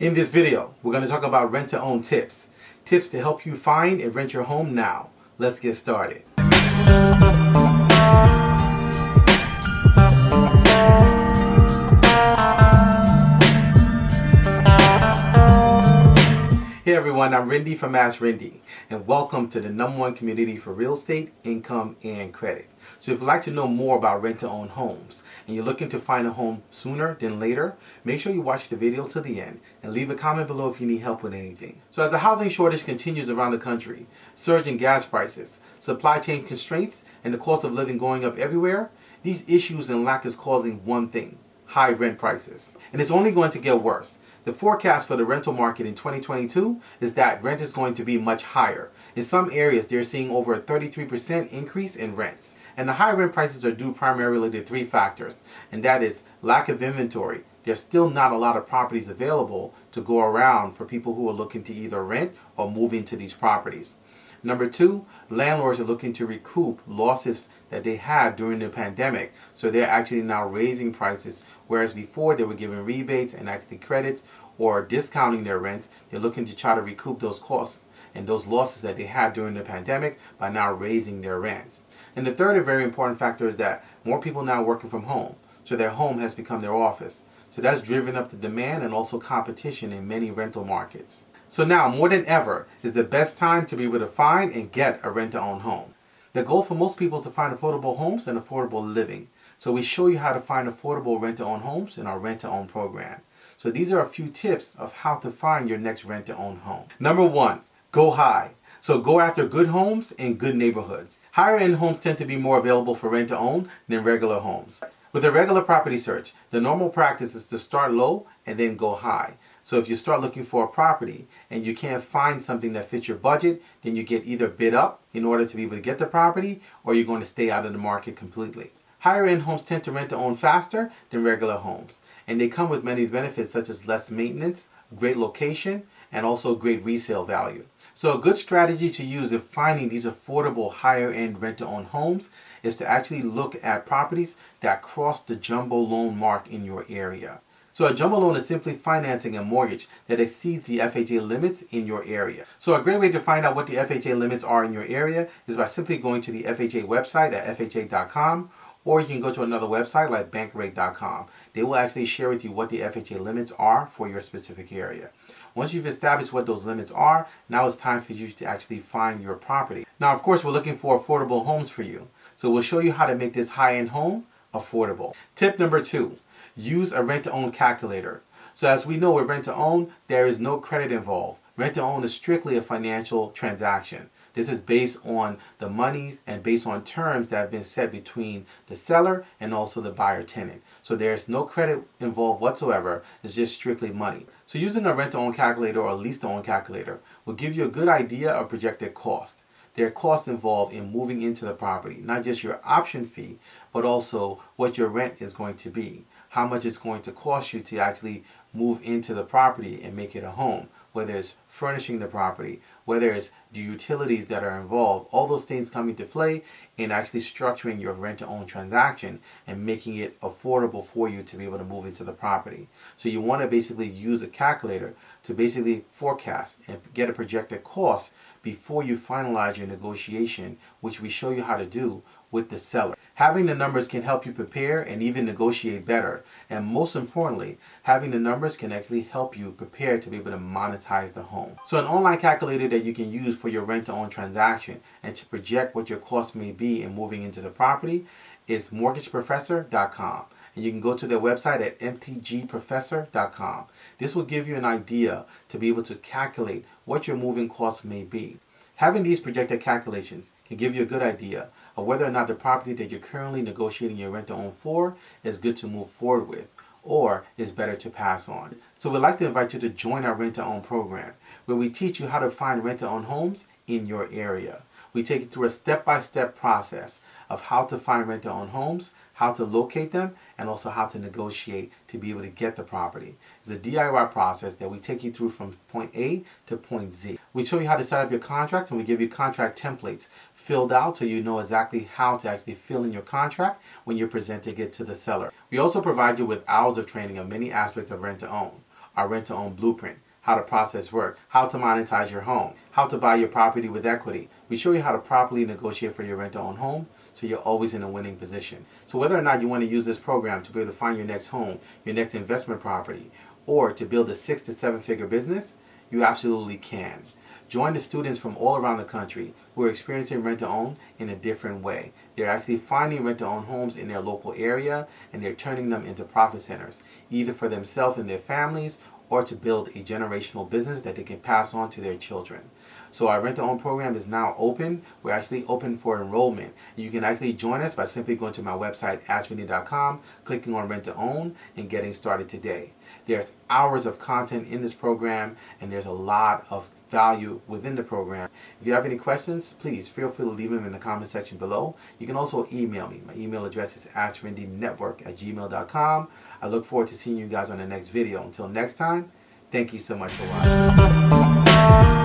In this video, we're going to talk about rent-to-own tips. Tips to help you find and rent your home now. Let's get started. Hey everyone, I'm Rinde from AskRinde, and welcome to the #1 community for real estate, income, and credit. So if you'd like to know more about rent-to-own homes, and you're looking to find a home sooner than later, make sure you watch the video to the end, and leave a comment below if you need help with anything. So as the housing shortage continues around the country, surge in gas prices, supply chain constraints, and the cost of living going up everywhere, these issues and lack is causing one thing: high rent prices. And it's only going to get worse. The forecast for the rental market in 2022 is that rent is going to be much higher. In some areas, they're seeing over a 33% increase in rents. And the high rent prices are due primarily to three factors, and that is lack of inventory. There's still not a lot of properties available to go around for people who are looking to either rent or move into these properties. Number two, landlords are looking to recoup losses that they had during the pandemic. So they're actually now raising prices, whereas before they were giving rebates and actually credits or discounting their rents. They're looking to try to recoup those costs and those losses that they had during the pandemic by now raising their rents. And the third and very important factor is that more people now working from home. So their home has become their office. So that's driven up the demand and also competition in many rental markets. So now, more than ever, is the best time to be able to find and get a rent-to-own home. The goal for most people is to find affordable homes and affordable living. So we show you how to find affordable rent-to-own homes in our rent-to-own program. So these are a few tips of how to find your next rent-to-own home. Number one, go high. So go after good homes in good neighborhoods. Higher-end homes tend to be more available for rent-to-own than regular homes. With a regular property search, the normal practice is to start low and then go high. So if you start looking for a property and you can't find something that fits your budget, then you get either bid up in order to be able to get the property, or you're going to stay out of the market completely. Higher end homes tend to rent to own faster than regular homes, and they come with many benefits such as less maintenance, great location, and also great resale value. So a good strategy to use in finding these affordable higher end rent to own homes is to actually look at properties that cross the jumbo loan mark in your area. So a jumbo loan is simply financing a mortgage that exceeds the FHA limits in your area. So a great way to find out what the FHA limits are in your area is by simply going to the FHA website at FHA.com, or you can go to another website like bankrate.com. They will actually share with you what the FHA limits are for your specific area. Once you've established what those limits are, now it's time for you to actually find your property. Now, of course, we're looking for affordable homes for you. So we'll show you how to make this high-end home affordable. Tip number two, use a rent-to-own calculator. So as we know with rent-to-own, there is no credit involved. Rent-to-own is strictly a financial transaction. This is based on the monies and based on terms that have been set between the seller and also the buyer tenant. So there's no credit involved whatsoever. It's just strictly money. So using a rent-to-own calculator or a lease-to-own calculator will give you a good idea of projected cost. There are costs involved in moving into the property, not just your option fee, but also what your rent is going to be, how much it's going to cost you to actually move into the property and make it a home, whether it's furnishing the property, whether it's the utilities that are involved. All those things come into play in actually structuring your rent-to-own transaction and making it affordable for you to be able to move into the property. So you want to basically use a calculator to basically forecast and get a projected cost before you finalize your negotiation, which we show you how to do with the seller. Having the numbers can help you prepare and even negotiate better. And most importantly, having the numbers can actually help you prepare to be able to monetize the home. So an online calculator that you can use for your rent-to-own transaction and to project what your cost may be in moving into the property is mortgageprofessor.com. And you can go to their website at mtgprofessor.com. This will give you an idea to be able to calculate what your moving costs may be. Having these projected calculations can give you a good idea of whether or not the property that you're currently negotiating your rent-to-own for is good to move forward with, or is better to pass on. So we'd like to invite you to join our rent-to-own program, where we teach you how to find rent-to-own homes in your area. We take you through a step-by-step process of how to find rent-to-own homes, how to locate them, and also how to negotiate to be able to get the property. It's a DIY process that we take you through from point A to point Z. We show you how to set up your contract, and we give you contract templates filled out so you know exactly how to actually fill in your contract when you're presenting it to the seller. We also provide you with hours of training of many aspects of rent to own. our rent-to-own blueprint, how the process works, how to monetize your home, how to buy your property with equity. We show you how to properly negotiate for your rent-to-own home so you're always in a winning position. So whether or not you want to use this program to be able to find your next home, your next investment property, or to build a 6 to 7 figure business, you absolutely can. Join the students from all around the country who are experiencing rent-to-own in a different way. They're actually finding rent-to-own homes in their local area and they're turning them into profit centers, either for themselves and their families or to build a generational business that they can pass on to their children. So our rent-to-own program is now open. We're actually open for enrollment. You can actually join us by simply going to my website, AskRinde.com, clicking on rent-to-own, and getting started today. There's hours of content in this program, and there's a lot of value within the program. If you have any questions, please feel free to leave them in the comment section below. You can also email me. My email address is askrindenetwork@gmail.com. I look forward to seeing you guys on the next video. Until next time, thank you so much for watching.